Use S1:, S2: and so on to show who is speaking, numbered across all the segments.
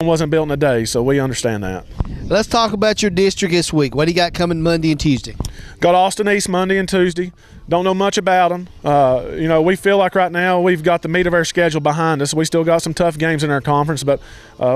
S1: wasn't built in a day, so we understand that.
S2: Let's talk about your district this week. What do you got coming Monday and Tuesday?
S1: Got Austin East Monday and Tuesday. Don't know much about them. We feel like right now we've got the meat of our schedule behind us. We still got some tough games in our conference, but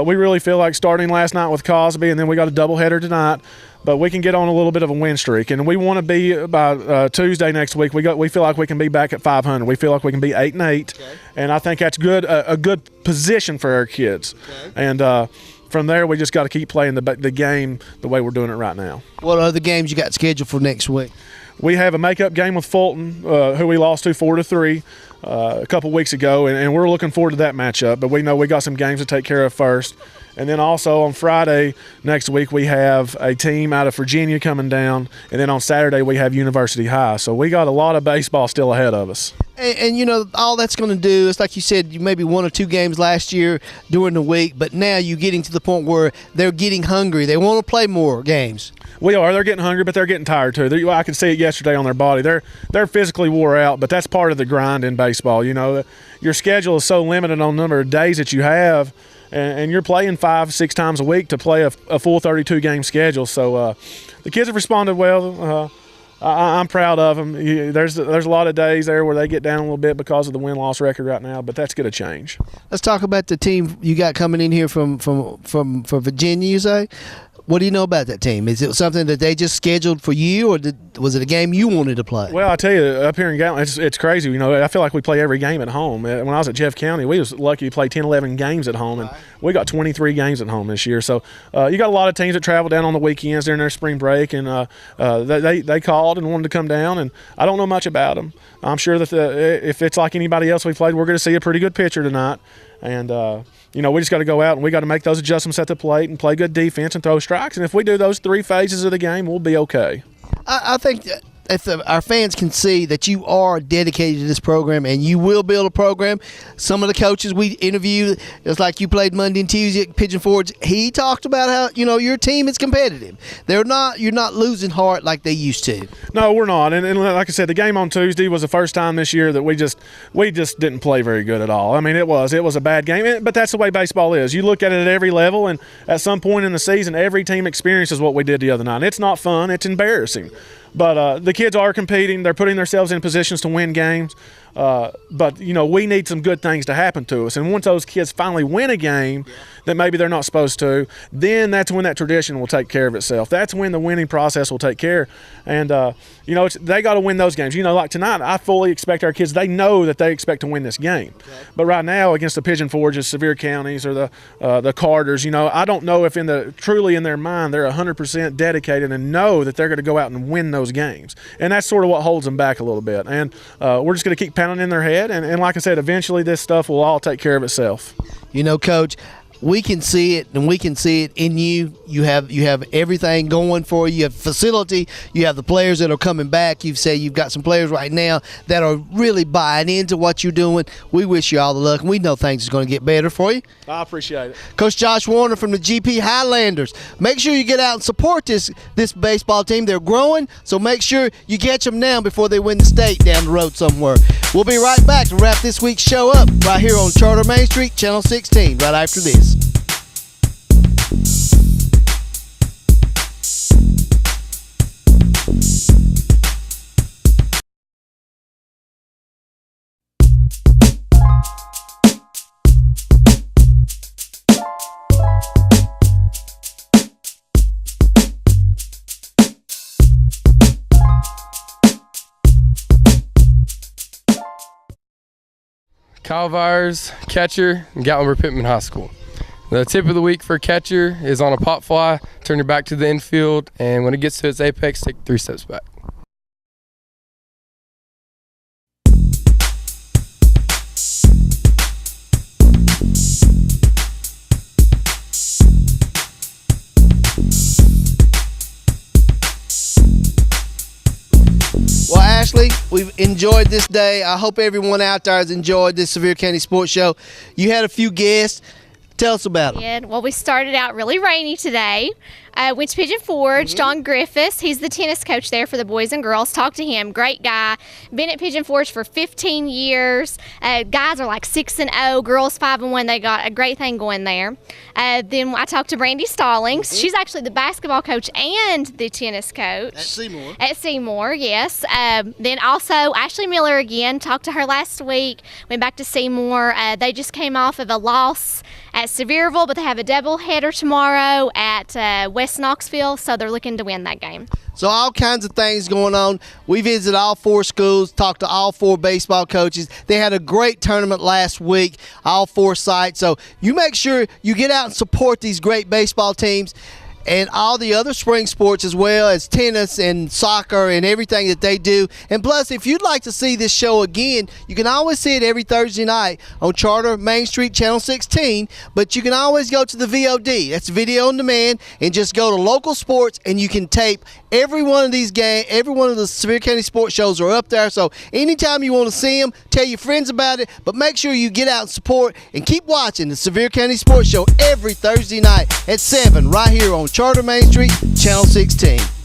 S1: we really feel like starting last night with Cosby, and then we got a doubleheader tonight. But we can get on a little bit of a win streak, and we want to be by Tuesday next week. We feel like we can be back at 500. We feel like we can be 8-8, okay. And I think that's good. A good position for our kids, okay. And from there we just got to keep playing the game the way we're doing it right now.
S2: What other games you got scheduled for next week?
S1: We have a makeup game with Fulton, who we lost to 4-3 a couple weeks ago, and we're looking forward to that matchup. But we know we got some games to take care of first. And then also on Friday next week we have a team out of Virginia coming down, and then on Saturday we have University High. So we got a lot of baseball still ahead of us.
S2: And all that's going to do is, like you said, you maybe 1 or 2 games last year during the week, but now you're getting to the point where they're getting hungry. They want to play more games.
S1: We are. They're getting hungry, but they're getting tired too. I could see it yesterday on their body. They're physically wore out, but that's part of the grind in baseball. Your schedule is so limited on the number of days that you have, and you're playing 5-6 times a week to play a full 32-game schedule. So the kids have responded well. I'm proud of them. There's a lot of days there where they get down a little bit because of the win-loss record right now, but that's going to change.
S2: Let's talk about the team you got coming in here from Virginia, you say? What do you know about that team? Is it something that they just scheduled for you, or was it a game you wanted to play?
S1: Well, I tell you, up here in Gatlin, it's crazy. I feel like we play every game at home. When I was at Jeff County, we was lucky to play 10, 11 games at home, and we got 23 games at home this year. So you got a lot of teams that travel down on the weekends during their spring break, and they called and wanted to come down, and I don't know much about them. I'm sure that if it's like anybody else we played, we're going to see a pretty good pitcher tonight. And, we just got to go out and we got to make those adjustments at the plate and play good defense and throw strikes. And if we do those 3 phases of the game, we'll be okay.
S2: I think that if our fans can see that you are dedicated to this program and you will build a program. Some of the coaches we interviewed, it's like you played Monday and Tuesday at Pigeon Forge, he talked about how, your team is competitive. You're not losing heart like they used to.
S1: No, we're not. And like I said, the game on Tuesday was the first time this year that we just didn't play very good at all. I mean, it was a bad game, but that's the way baseball is. You look at it at every level, and at some point in the season, every team experiences what we did the other night. And it's not fun. It's embarrassing. But the kids are competing. They're putting themselves in positions to win games. But, we need some good things to happen to us. And once those kids finally win a game that maybe they're not supposed to, then that's when that tradition will take care of itself. That's when the winning process will take care. And, they got to win those games. Like tonight, I fully expect our kids, they know that they expect to win this game. Okay. But right now, against the Pigeon Forges, Sevier counties, or the Carters, I don't know if truly in their mind they're 100% dedicated and know that they're going to go out and win those games. And that's sort of what holds them back a little bit. And we're just going to keep pounding in their head. And like I said, eventually this stuff will all take care of itself.
S2: Coach, we can see it, and we can see it in you. You have everything going for you. You have facility. You have the players that are coming back. You've said you've got some players right now that are really buying into what you're doing. We wish you all the luck, and we know things are going to get better for you.
S1: I appreciate it.
S2: Coach Josh Warner from the GP Highlanders. Make sure you get out and support this baseball team. They're growing, so make sure you catch them now before they win the state down the road somewhere. We'll be right back to wrap this week's show up right here on Charter Main Street, Channel 16, right after this.
S3: Kyle Vyers, catcher, Gatlinburg Pittman High School. The tip of the week for catcher is on a pop fly, turn your back to the infield, and when it gets to its apex, take 3 steps back.
S2: Well, Ashley, we've enjoyed this day. I hope everyone out there has enjoyed this Sevier County Sports Show. You had a few guests. Tell us about them.
S4: Well, we started out really rainy today. Went to Pigeon Forge. John Griffiths, he's the tennis coach there for the boys and girls. Talked to him, great guy. Been at Pigeon Forge for 15 years. Guys are like 6-0, girls 5-1. They got a great thing going there. Then I talked to Brandy Stallings. She's actually the basketball coach and the tennis coach.
S2: At Seymour.
S4: At Seymour, yes. Then also Ashley Miller again. Talked to her last week. Went back to Seymour. They just came off of a loss at Sevierville, but they have a doubleheader tomorrow at West Knoxville, so they're looking to win that game.
S2: So all kinds of things going on. We visited all 4 schools, talked to all 4 baseball coaches. They had a great tournament last week, all 4 sites. So you make sure you get out and support these great baseball teams and all the other spring sports as well as tennis and soccer and everything that they do. And plus, if you'd like to see this show again, you can always see it every Thursday night on Charter Main Street Channel 16, but you can always go to the VOD. That's video on demand, and just go to local sports and you can tape every one of these games. Every one of the Sevier County sports shows are up there, so anytime you want to see them, tell your friends about it, but make sure you get out and support and keep watching the Sevier County Sports Show every Thursday night at 7 right here on Charter Main Street, Channel 16.